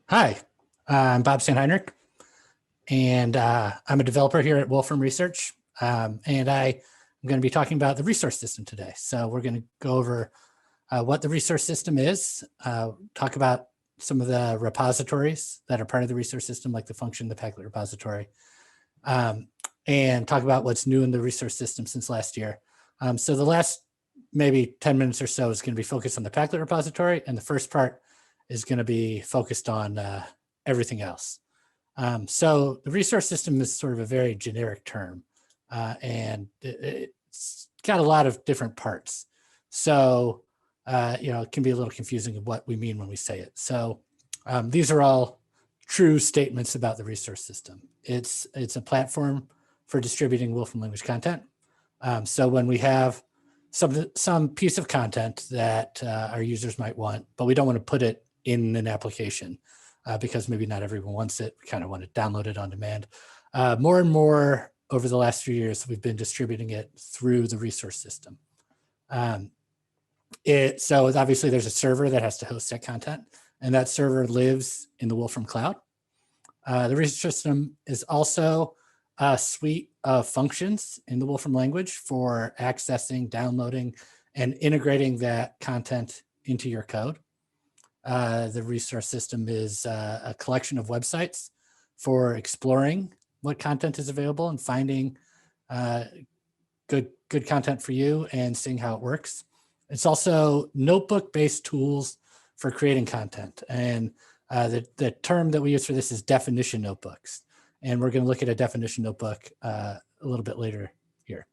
Hi, I'm Bob Sandheinrich, and I'm a developer here at Wolfram Research. And I'm going to be talking about the resource system today. So we're going to go over what the resource system is, talk about some of the repositories that are part of the resource system, like the function, the Paclet repository, and talk about what's new in the resource system since last year. So the last maybe 10 minutes or so is going to be focused on the Paclet repository, and the first part is going to be focused on everything else. So the resource system is sort of a very generic term, and it's got a lot of different parts. So, it can be a little confusing of what we mean when we say it. So these are all true statements about the resource system. It's a platform for distributing Wolfram language content. So when we have some piece of content that our users might want, but we don't want to put it in an application because maybe not everyone wants it. We kind of want to download it on demand. More and more over the last few years, we've been distributing it through the resource system. So obviously there's a server that has to host that content, and that server lives in the Wolfram cloud. The resource system is also a suite of functions in the Wolfram language for accessing, downloading, and integrating that content into your code. The resource system is a collection of websites for exploring what content is available and finding good content for you and seeing how it works. It's also notebook-based tools for creating content. And the term that we use for this is definition notebooks. And we're going to look at a definition notebook a little bit later here.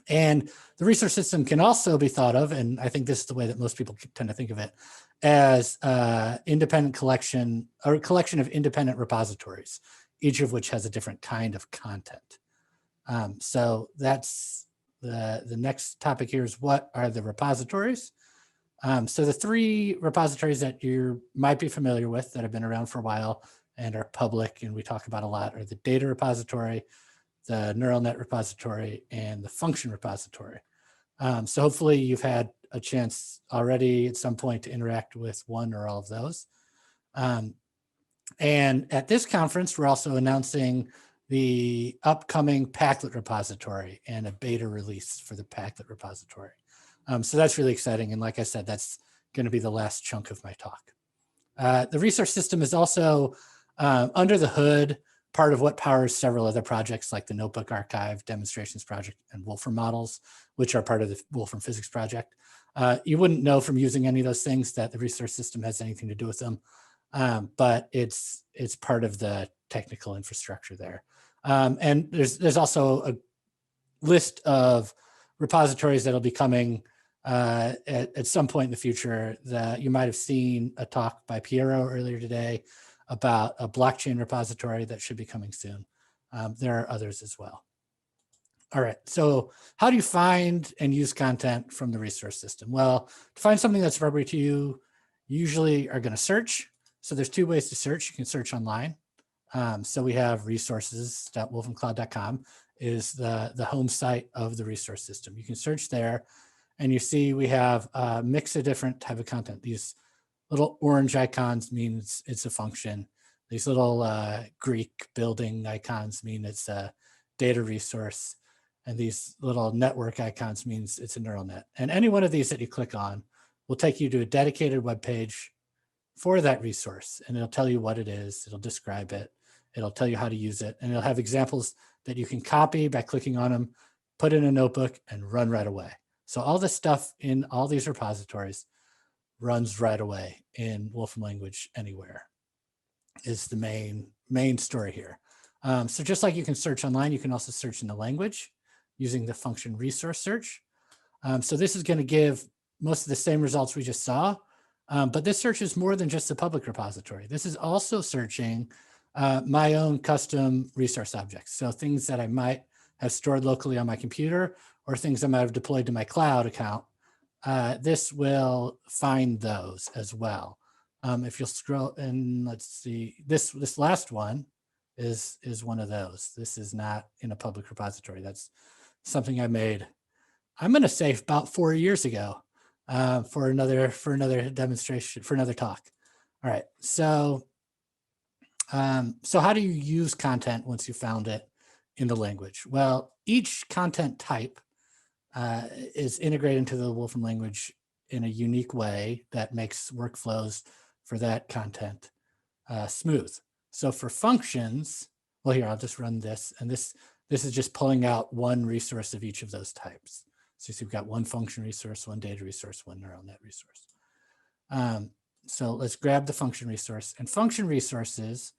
And the resource system can also be thought of, and I think this is the way that most people tend to think of it, as independent collection or a collection of independent repositories, each of which has a different kind of content. So that's the next topic here is what are the repositories? So the three repositories that you might be familiar with that have been around for a while and are public and we talk about a lot are the data repository, the neural net repository, and the function repository. So hopefully you've had a chance already at some point to interact with one or all of those. And at this conference, we're also announcing the upcoming Paclet repository and a beta release for the Paclet repository. So that's really exciting. And like I said, that's going to be the last chunk of my talk. The resource system is also under the hood, part of what powers several other projects like the Notebook Archive, Demonstrations Project, and Wolfram Models, which are part of the Wolfram Physics Project. You wouldn't know from using any of those things that the resource system has anything to do with them, but it's part of the technical infrastructure there. And there's also a list of repositories that'll be coming at some point in the future. That you might have seen a talk by Piero earlier today about a blockchain repository that should be coming soon. There are others as well. All right, so how do you find and use content from the resource system? Well, to find something that's appropriate to you, you usually are going to search. So there's two ways to search. You can search online. So we have resources.wolframcloud.com is the home site of the resource system. You can search there and you see we have a mix of different type of content. These little orange icons means it's a function. These little Greek building icons mean it's a data resource. And these little network icons means it's a neural net. And any one of these that you click on will take you to a dedicated web page for that resource. And it'll tell you what it is. It'll describe it. It'll tell you how to use it. And it'll have examples that you can copy by clicking on them, put in a notebook, and run right away. So all this stuff in all these repositories runs right away in Wolfram language anywhere is the main story here. So just like you can search online, you can also search in the language using the function resource search. So this is going to give most of the same results we just saw, but this search is more than just a public repository. This is also searching my own custom resource objects. So things that I might have stored locally on my computer or things I might have deployed to my cloud account. This will find those as well. If you'll scroll and let's see, this last one is one of those. This is not in a public repository. That's something I made, I'm going to say about 4 years ago for another demonstration, for another talk. All right, so So how do you use content once you found it in the language? Well, each content type is integrated into the Wolfram language in a unique way that makes workflows for that content smooth. So for functions, well, here, I'll just run this. And this is just pulling out one resource of each of those types. So you've got one function resource, one data resource, one neural net resource. So let's grab the function resource, and function resources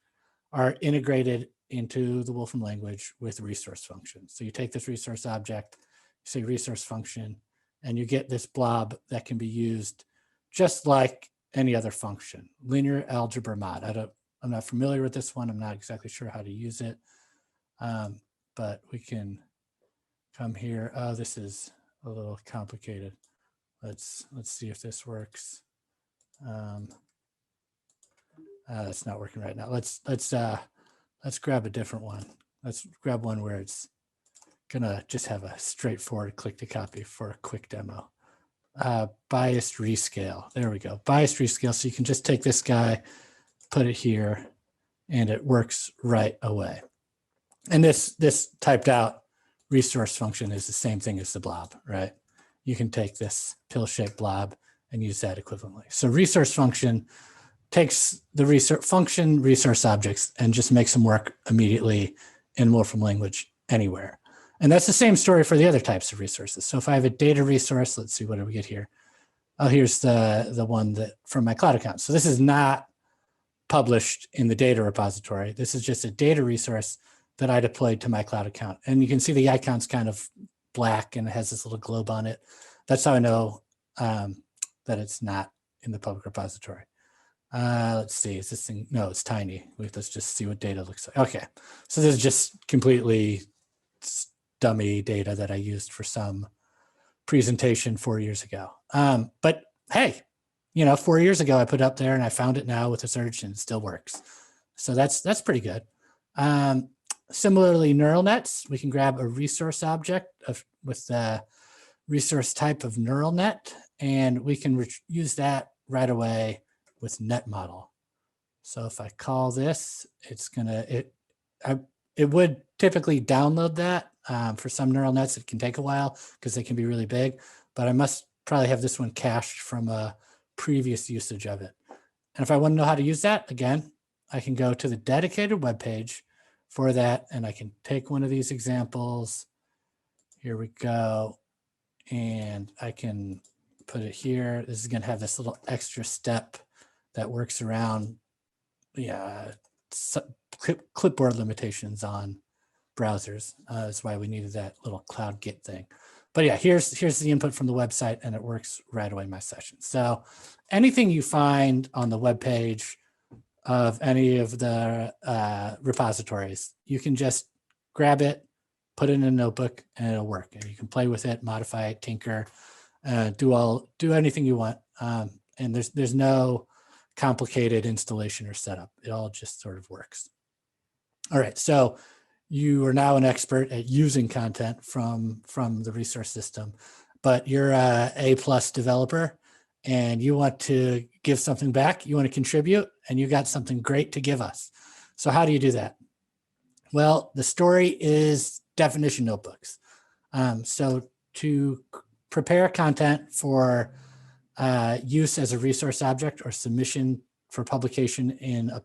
are integrated into the Wolfram language with resource functions. So you take this resource object, you say resource function, and you get this blob that can be used just like any other function. Linear algebra mod. I'm not familiar with this one. I'm not exactly sure how to use it, but we can come here. Oh, this is a little complicated. Let's see if this works. That's not working right now. Let's grab a different one. Let's grab one where it's gonna just have a straightforward click to copy for a quick demo. Biased rescale. There we go. Biased rescale. So you can just take this guy, put it here, and it works right away. And this typed out resource function is the same thing as the blob, right? You can take this pill-shaped blob and use that equivalently. So resource function takes the resource objects and just makes them work immediately in Wolfram language anywhere. And that's the same story for the other types of resources. So if I have a data resource, let's see, what do we get here? Oh, here's the one that from my cloud account. So this is not published in the data repository. This is just a data resource that I deployed to my cloud account. And you can see the icon's kind of black and it has this little globe on it. That's how I know that it's not in the public repository. Let's see, is this thing? No, it's tiny. Let's just see what data looks like. Okay, so this is just completely dummy data that I used for some presentation 4 years ago. But hey, 4 years ago I put it up there and I found it now with a search and it still works. So that's pretty good. Similarly, neural nets, we can grab a resource object with the resource type of neural net, and we can use that right away with net model. So if I call this, it's gonna, it would typically download that. For some neural nets, it can take a while because they can be really big, but I must probably have this one cached from a previous usage of it. And if I want to know how to use that, again, I can go to the dedicated web page for that, and I can take one of these examples. Here we go. And I can put it here. This is going to have this little extra step that works around clipboard limitations on browsers. That's why we needed that little cloud git thing. But yeah, here's the input from the website, and it works right away in my session. So anything you find on the web page of any of the repositories, you can just grab it, put it in a notebook, and it'll work. And you can play with it, modify it, tinker, do anything you want. And there's no complicated installation or setup. It all just sort of works. All right, so you are now an expert at using content from the resource system, but you're a A+ developer and you want to give something back, you want to contribute, and you got something great to give us. So how do you do that? Well, the story is definition notebooks. So to prepare content for use as a resource object or submission for publication in a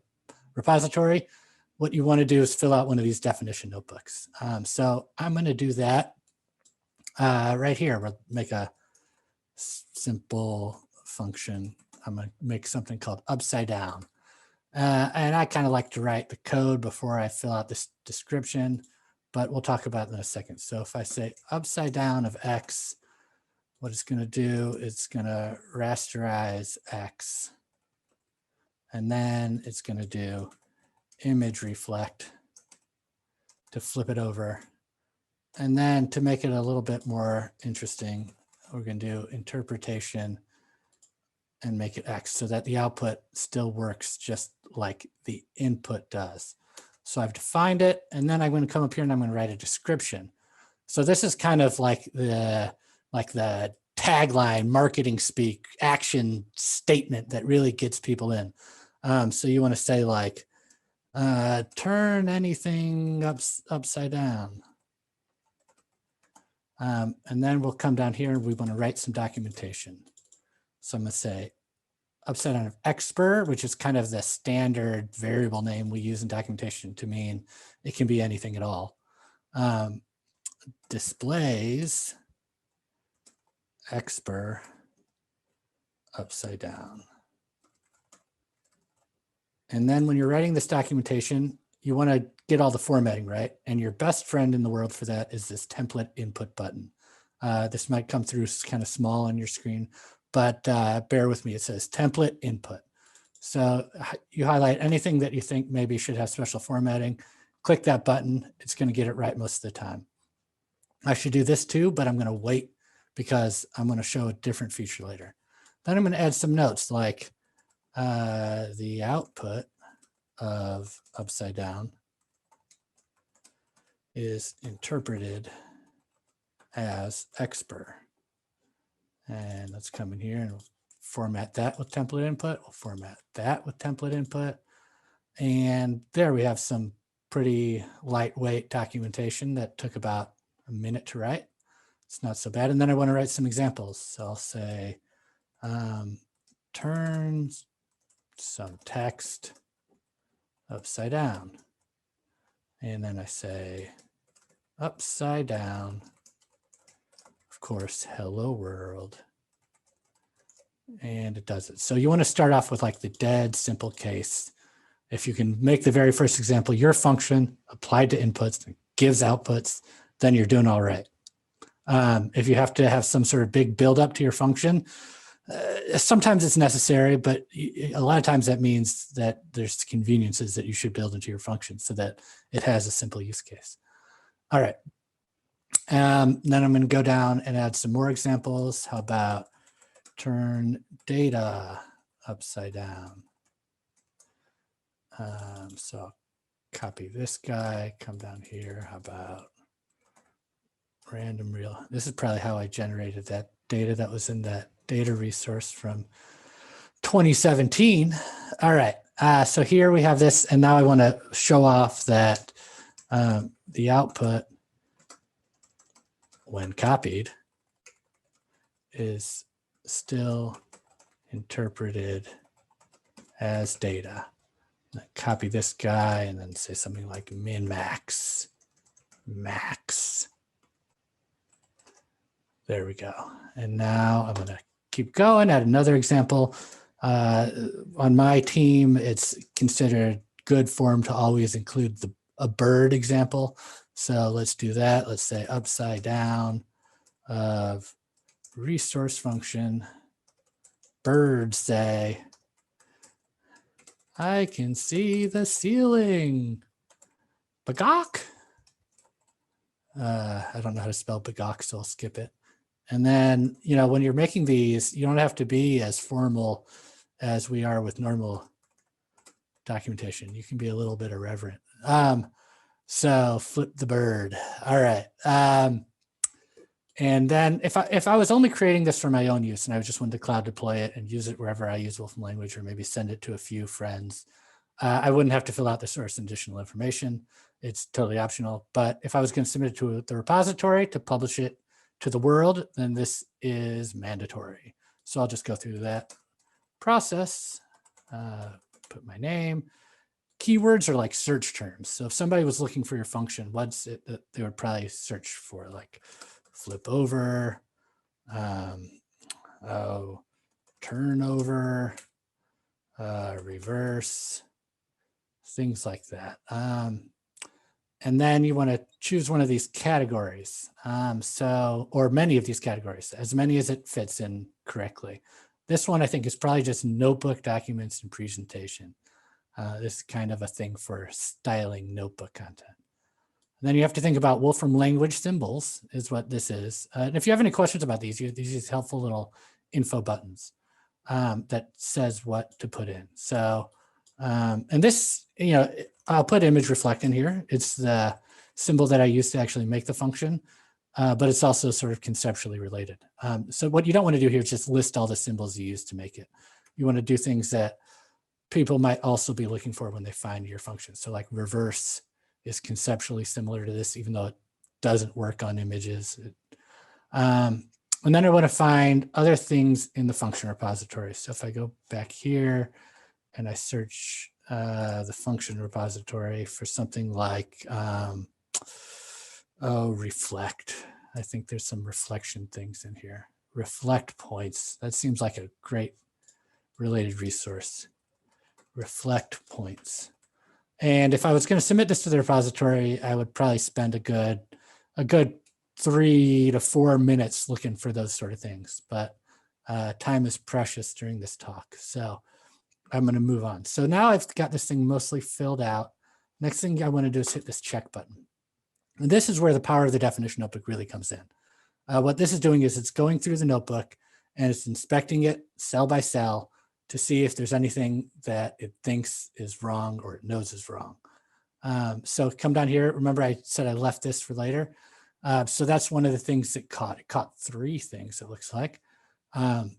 repository, what you want to do is fill out one of these definition notebooks. So I'm going to do that right here. We'll make a simple function. I'm going to make something called upside down. And I kind of like to write the code before I fill out this description, but we'll talk about it in a second. So if I say upside down of X, what it's going to do, it's going to rasterize X. And then it's going to do image reflect to flip it over. And then to make it a little bit more interesting, we're going to do interpretation and make it X so that the output still works just like the input does. So I've defined it, and then I'm going to come up here and I'm going to write a description. So this is kind of like the tagline, marketing speak, action statement that really gets people in. So you want to say like, turn anything upside down. And then we'll come down here and we want to write some documentation. So I'm going to say upside down of expr, which is kind of the standard variable name we use in documentation to mean it can be anything at all. Displays expr upside down. And then when you're writing this documentation, you want to get all the formatting right. And your best friend in the world for that is this template input button. This might come through kind of small on your screen, but bear with me. It says template input. So you highlight anything that you think maybe should have special formatting, click that button. It's going to get it right most of the time. I should do this too, but I'm going to wait because I'm going to show a different feature later. Then I'm going to add some notes like the output of upside down is interpreted as expr. And let's come in here and we'll format that with template input. We'll format that with template input. And there we have some pretty lightweight documentation that took about a minute to write. It's not so bad. And then I want to write some examples. So I'll say, turn some text upside down. And then I say upside down, of course, hello world. And it does it. So you want to start off with like the dead simple case. If you can make the very first example, your function applied to inputs and gives outputs, then you're doing all right. If you have to have some sort of big build up to your function, sometimes it's necessary, but a lot of times that means that there's conveniences that you should build into your function so that it has a simple use case. All right. Then I'm going to go down and add some more examples. How about turn data upside down? So I'll copy this guy, come down here. How about random real? This is probably how I generated that data that was in that data resource from 2017. All right. So here we have this, and now I want to show off that the output, when copied, is still interpreted as data. Copy this guy and then say something like min max, max. There we go. And now I'm going to keep going, add another example. On my team, it's considered good form to always include a bird example. So let's do that. Let's say upside down of resource function. Birds say, I can see the ceiling. Bagok. I don't know how to spell bagok, so I'll skip it. And then, you know, when you're making these, you don't have to be as formal as we are with normal documentation. You can be a little bit irreverent. So flip the bird. All right. And then if I was only creating this for my own use and I just wanted to cloud deploy it and use it wherever I use Wolfram language, or maybe send it to a few friends, I wouldn't have to fill out the source and additional information. It's totally optional. But if I was going to submit it to the repository to publish it to the world, then this is mandatory. So I'll just go through that process, put my name. Keywords are like search terms. So if somebody was looking for your function, what's it that they would probably search for? Like flip over, turn over, reverse, things like that. And then you want to choose one of these categories. Or many of these categories, as many as it fits in correctly. This one I think is probably just notebook documents and presentation. This is kind of a thing for styling notebook content. And then you have to think about Wolfram language symbols is what this is. And if you have any questions about these, these helpful little info buttons that says what to put in. So, and this, you know, I'll put image reflect in here. It's the symbol that I use to actually make the function, but it's also sort of conceptually related. So what you don't want to do here is just list all the symbols you use to make it. You want to do things that people might also be looking for when they find your function. So like reverse is conceptually similar to this, even though it doesn't work on images. And then I want to find other things in the function repository. So if I go back here and I search the function repository for something like, reflect. I think there's some reflection things in here. Reflect points. That seems like a great related resource. Reflect points. And if I was going to submit this to the repository, I would probably spend a good 3 to 4 minutes looking for those sort of things. But time is precious during this talk. So I'm going to move on. So now I've got this thing mostly filled out. Next thing I want to do is hit this check button. And this is where the power of the definition notebook really comes in. What this is doing is it's going through the notebook and it's inspecting it cell by cell to see if there's anything that it thinks is wrong or it knows is wrong. So come down here. Remember I said I left this for later. So that's one of the things it caught. It caught 3 things, it looks like.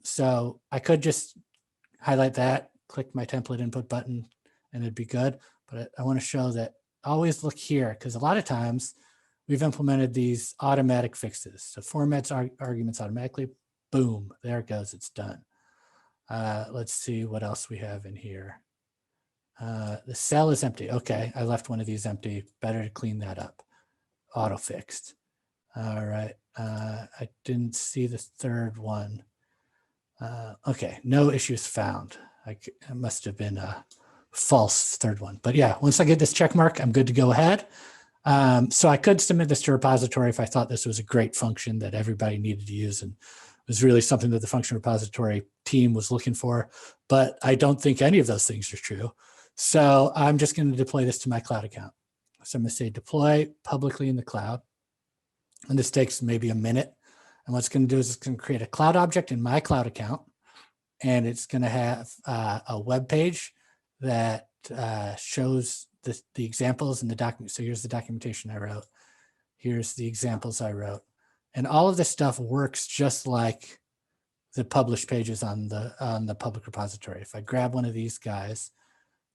So I could just highlight that, click my template input button, and it'd be good. But I want to show that always look here, because a lot of times we've implemented these automatic fixes. So formats arguments automatically, boom, there it goes, it's done. Let's see what else we have in here. The cell is empty. Okay, I left one of these empty. Better to clean that up. Auto fixed. All right, I didn't see the third one. Okay, no issues found. It must have been a false third one. But yeah, once I get this check mark, I'm good to go ahead. So I could submit this to repository if I thought this was a great function that everybody needed to use and was really something that the function repository team was looking for. But I don't think any of those things are true. So I'm just going to deploy this to my cloud account. So I'm going to say deploy publicly in the cloud. And this takes maybe a minute. And what's going to do is it's going to create a cloud object in my cloud account. And it's going to have a web page that shows the examples in the document. So here's the documentation I wrote. Here's the examples I wrote. And all of this stuff works just like the published pages on the public repository. If I grab one of these guys,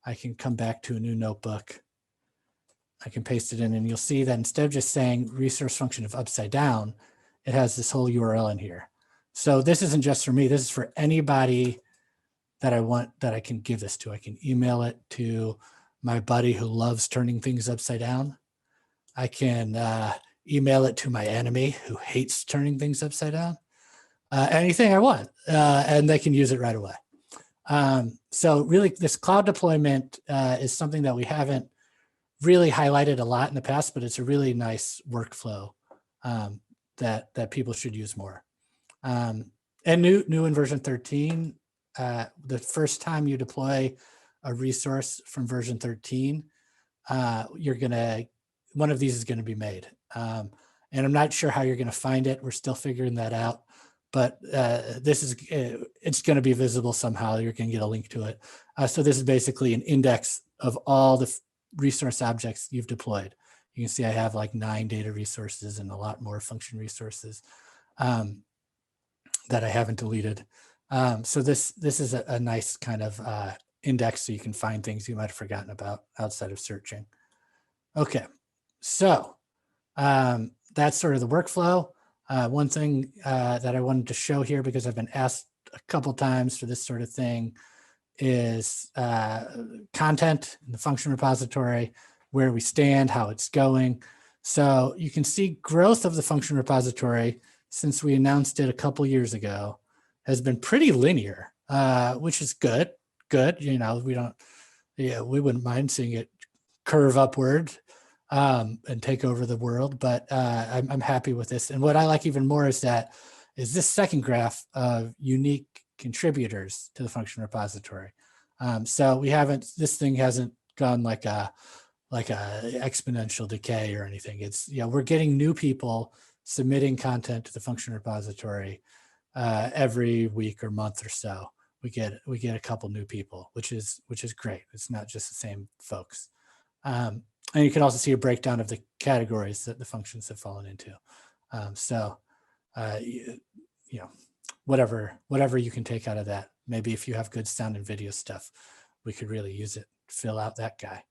I can come back to a new notebook. I can paste it in, and you'll see that instead of just saying resource function of upside down, it has this whole URL in here. So this isn't just for me. This is for anybody that I want, that I can give this to. I can email it to my buddy who loves turning things upside down. I can email it to my enemy who hates turning things upside down. Anything I want, and they can use it right away. So really, this cloud deployment is something that we haven't really highlighted a lot in the past, but it's a really nice workflow that people should use more. And new in version 13, the first time you deploy a resource from version 13, one of these is going to be made. And I'm not sure how you're going to find it. We're still figuring that out. But it's going to be visible somehow. You're going to get a link to it. So this is basically an index of all the resource objects you've deployed. You can see I have like 9 data resources and a lot more function resources that I haven't deleted. So this is a nice kind of index, so you can find things you might have forgotten about outside of searching. Okay, so that's sort of the workflow. One thing that I wanted to show here, because I've been asked a couple times for this sort of thing, is content in the function repository, where we stand, how it's going. So you can see growth of the function repository since we announced it a couple years ago has been pretty linear, which is good. You know, we wouldn't mind seeing it curve upward and take over the world, but I'm happy with this. And what I like even more is this second graph of unique contributors to the function repository. So this thing hasn't gone like a exponential decay or anything. It's, we're getting new people submitting content to the function repository every week or month or so. We get a couple new people, which is great. It's not just the same folks. And you can also see a breakdown of the categories that the functions have fallen into. Whatever you can take out of that. Maybe if you have good sound and video stuff, we could really use it, fill out that guy.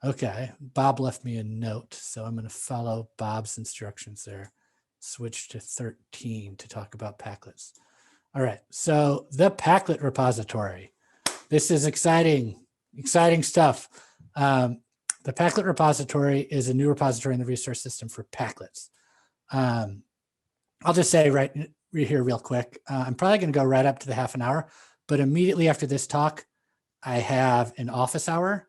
Okay, Bob left me a note, so I'm going to follow Bob's instructions there. Switch to 13 to talk about Paclets. All right, so the Paclet repository. This is exciting stuff. The Paclet repository is a new repository in the resource system for Paclets. I'll just say right here real quick, I'm probably going to go right up to the half an hour, but immediately after this talk, I have an office hour.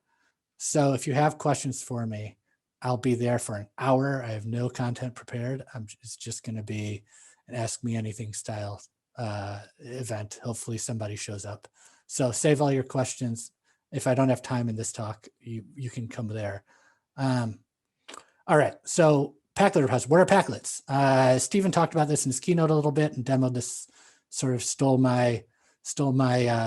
So if you have questions for me, I'll be there for an hour. I have no content prepared. It's just going to be an Ask Me Anything style event. Hopefully somebody shows up. So save all your questions. If I don't have time in this talk, you can come there. All right, so Paclet repository. What are Paclets? Stephen talked about this in his keynote a little bit and demoed this, sort of stole my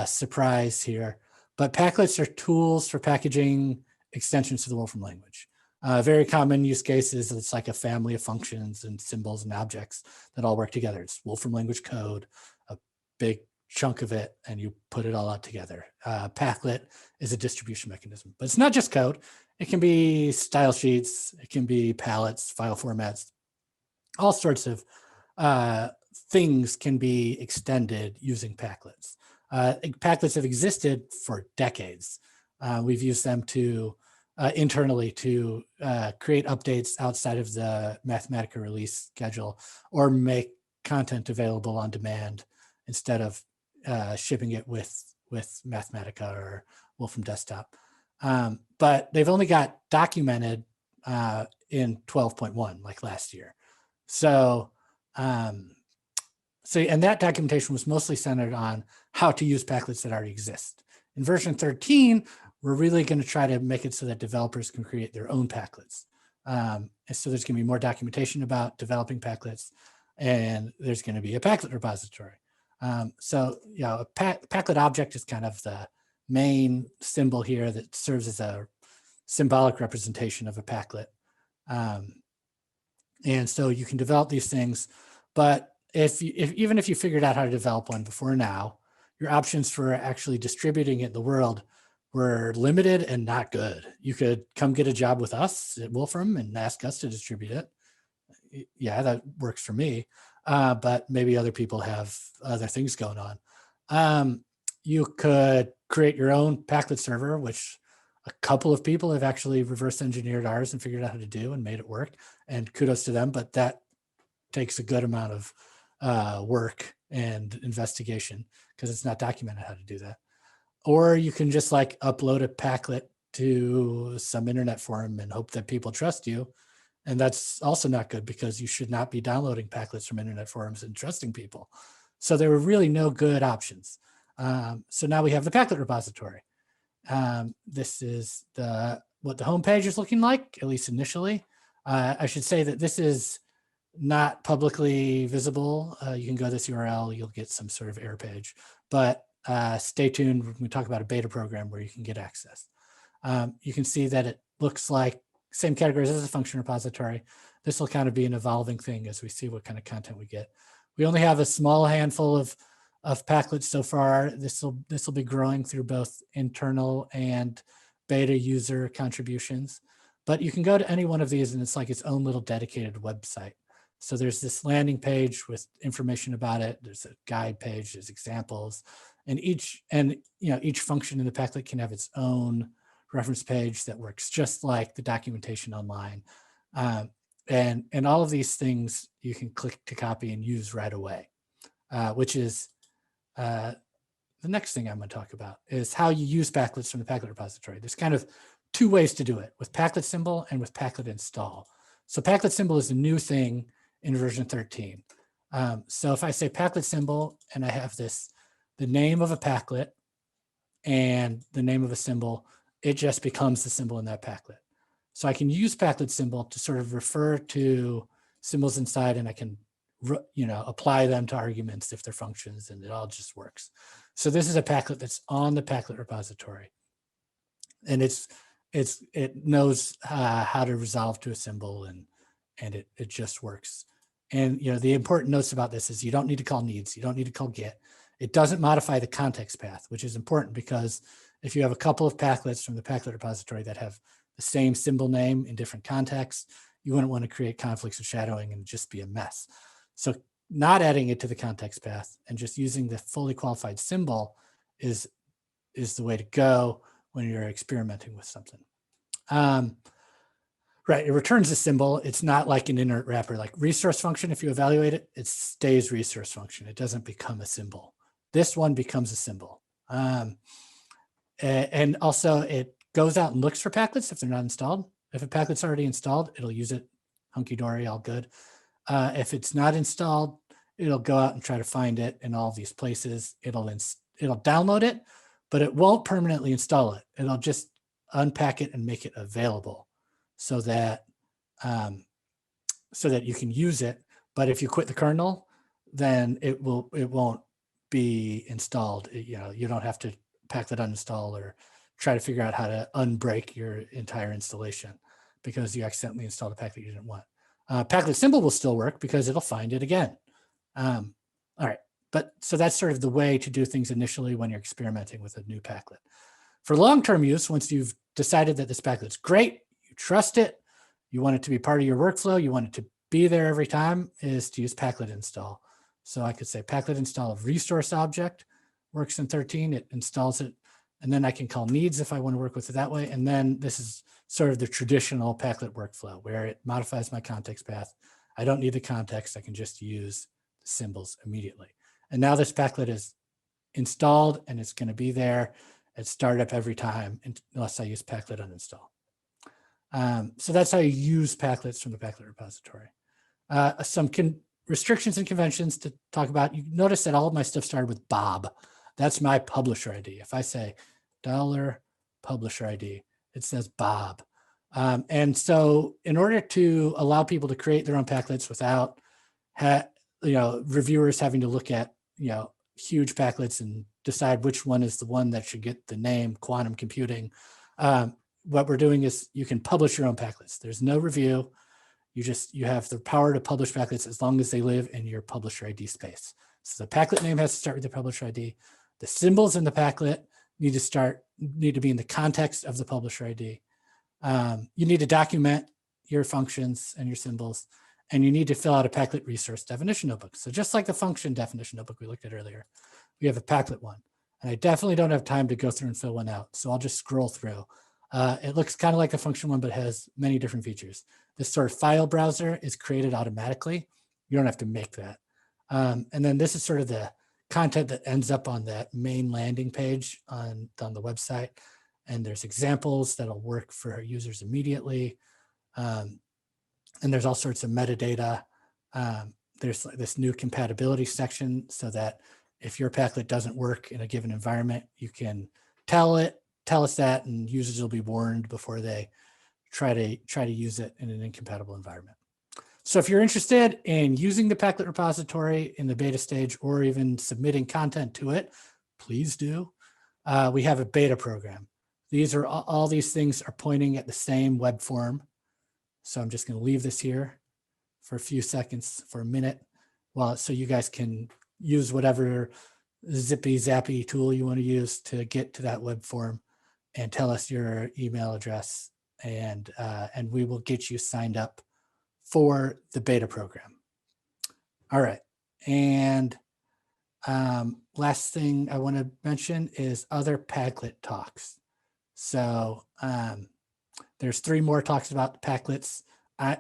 surprise here. But Paclets are tools for packaging extensions to the Wolfram language. Very common use cases, it's like a family of functions and symbols and objects that all work together. It's Wolfram language code, a big chunk of it, and you put it all out together. Paclet is a distribution mechanism, but it's not just code. It can be style sheets, it can be palettes, file formats, all sorts of things can be extended using Paclets. Paclets have existed for decades. We've used them to internally to create updates outside of the Mathematica release schedule or make content available on demand instead of shipping it with Mathematica or Wolfram Desktop. But they've only got documented in 12.1, like last year. So, and that documentation was mostly centered on how to use Paclets that already exist. In version 13, we're really going to try to make it so that developers can create their own Paclets. And so there's going to be more documentation about developing Paclets, and there's going to be a Paclet repository. So, you know, a Paclet object is kind of the main symbol here that serves as a symbolic representation of a Paclet. And so you can develop these things, but even if you figured out how to develop one before now, your options for actually distributing it in the world were limited and not good. You could come get a job with us at Wolfram and ask us to distribute it. Yeah, that works for me. But maybe other people have other things going on. You could create your own Paclet server, which a couple of people have actually reverse engineered ours and figured out how to do and made it work. And kudos to them, but that takes a good amount of work and investigation because it's not documented how to do that. Or you can just like upload a Paclet to some internet forum and hope that people trust you. And that's also not good because you should not be downloading Paclets from internet forums and trusting people. So there were really no good options. So now we have the Paclet repository. This is what the homepage is looking like, at least initially. I should say that this is not publicly visible. You can go to this URL, you'll get some sort of error page, but stay tuned when we talk about a beta program where you can get access. You can see that it looks like same categories as a function repository. This will kind of be an evolving thing as we see what kind of content we get. We only have a small handful of Paclets so far. This will be growing through both internal and beta user contributions. But you can go to any one of these and it's like its own little dedicated website. So there's this landing page with information about it. There's a guide page, there's examples, and each function in the Paclet can have its own reference page that works just like the documentation online. And all of these things you can click to copy and use right away, which is the next thing I'm going to talk about is how you use Paclets from the Paclet repository. There's kind of two ways to do it, with Paclet symbol and with Paclet install. So Paclet symbol is a new thing in version 13. So if I say Paclet symbol and I have the name of a Paclet and the name of a symbol, it just becomes the symbol in that Paclet. So I can use Paclet symbol to sort of refer to symbols inside, and I can apply them to arguments if they're functions, and it all just works. So this is a Paclet that's on the Paclet repository, and it knows how to resolve to a symbol, and it just works. And the important notes about this is you don't need to call needs, you don't need to call get. It doesn't modify the context path, which is important because if you have a couple of Paclets from the Paclet repository that have the same symbol name in different contexts, you wouldn't want to create conflicts of shadowing and just be a mess. So not adding it to the context path and just using the fully qualified symbol is the way to go when you're experimenting with something. Right, it returns a symbol. It's not like an inert wrapper, like resource function. If you evaluate it, it stays resource function. It doesn't become a symbol. This one becomes a symbol. And also it goes out and looks for Paclets if they're not installed. If a Paclet's already installed, it'll use it hunky-dory, all good. If it's not installed, it'll go out and try to find it in all these places. It'll download it, but it won't permanently install it. It'll just unpack it and make it available so that you can use it. But if you quit the kernel, then it won't be installed. You don't have to Paclet uninstall or try to figure out how to unbreak your entire installation because you accidentally installed a Paclet you didn't want. Paclet symbol will still work because it'll find it again. All right, so that's sort of the way to do things initially when you're experimenting with a new Paclet. For long-term use, once you've decided that this Paclet's great, you trust it, you want it to be part of your workflow, you want it to be there every time, is to use Paclet install. So I could say Paclet install of resource object works in 13, it installs it, and then I can call needs if I want to work with it that way. And then this is sort of the traditional Paclet workflow where it modifies my context path. I don't need the context, I can just use the symbols immediately. And now this Paclet is installed and it's going to be there at startup every time unless I use Paclet uninstall. So that's how you use Paclets from the Paclet repository. Some restrictions and conventions to talk about. You notice that all of my stuff started with Bob. That's my publisher ID. If I say $publisher ID, it says Bob. And so in order to allow people to create their own Paclets without reviewers having to look at huge Paclets and decide which one is the one that should get the name quantum computing, what we're doing is you can publish your own Paclets. There's no review. You have the power to publish Paclets as long as they live in your publisher ID space. So the Paclet name has to start with the publisher ID. The symbols in the Paclet need to be in the context of the publisher ID. You need to document your functions and your symbols, and you need to fill out a Paclet resource definition notebook. So just like the function definition notebook we looked at earlier, we have a Paclet one. And I definitely don't have time to go through and fill one out. So I'll just scroll through. It looks kind of like the function one, but has many different features. This sort of file browser is created automatically. You don't have to make that. And then this is sort of the content that ends up on that main landing page on the website. And there's examples that'll work for users immediately. And there's all sorts of metadata. There's this new compatibility section so that if your Paclet doesn't work in a given environment, you can tell us that, and users will be warned before they try to use it in an incompatible environment. So if you're interested in using the Paclet repository in the beta stage or even submitting content to it, please do. We have a beta program. These are all these things are pointing at the same web form. So I'm just going to leave this here for a few seconds, for a minute, so you guys can use whatever zippy zappy tool you want to use to get to that web form and tell us your email address, and we will get you signed up for the beta program. All right, and last thing I want to mention is other Paclet talks. So there's 3 more talks about Paclets.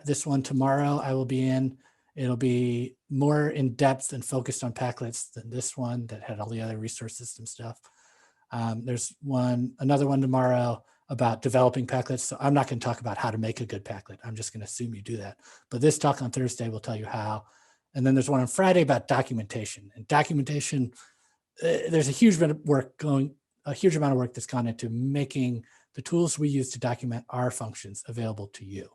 This one tomorrow I will be in. It'll be more in depth and focused on Paclets than this one that had all the other resource system stuff. There's another one tomorrow about developing Paclets. So I'm not going to talk about how to make a good Paclet. I'm just going to assume you do that. But this talk on Thursday will tell you how. And then there's one on Friday about documentation. And documentation, there's a huge amount of work that's gone into making the tools we use to document our functions available to you.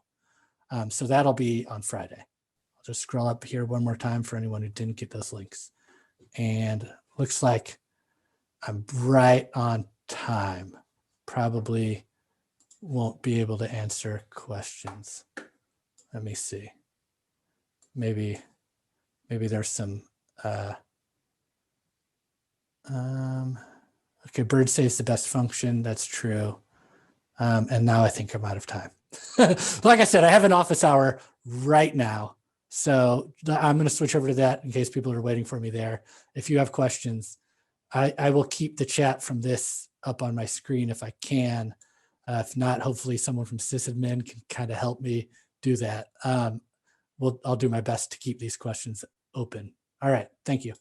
So that'll be on Friday. I'll just scroll up here one more time for anyone who didn't get those links. And looks like I'm right on time. Probably won't be able to answer questions. Let me see. Maybe there's some Okay, bird saves the best function. That's true. And now I think I'm out of time. Like I said, I have an office hour right now. So I'm going to switch over to that in case people are waiting for me there. If you have questions, I will keep the chat from this up on my screen if I can. If not, hopefully someone from sysadmin can kind of help me do that. I'll do my best to keep these questions open. All right, thank you.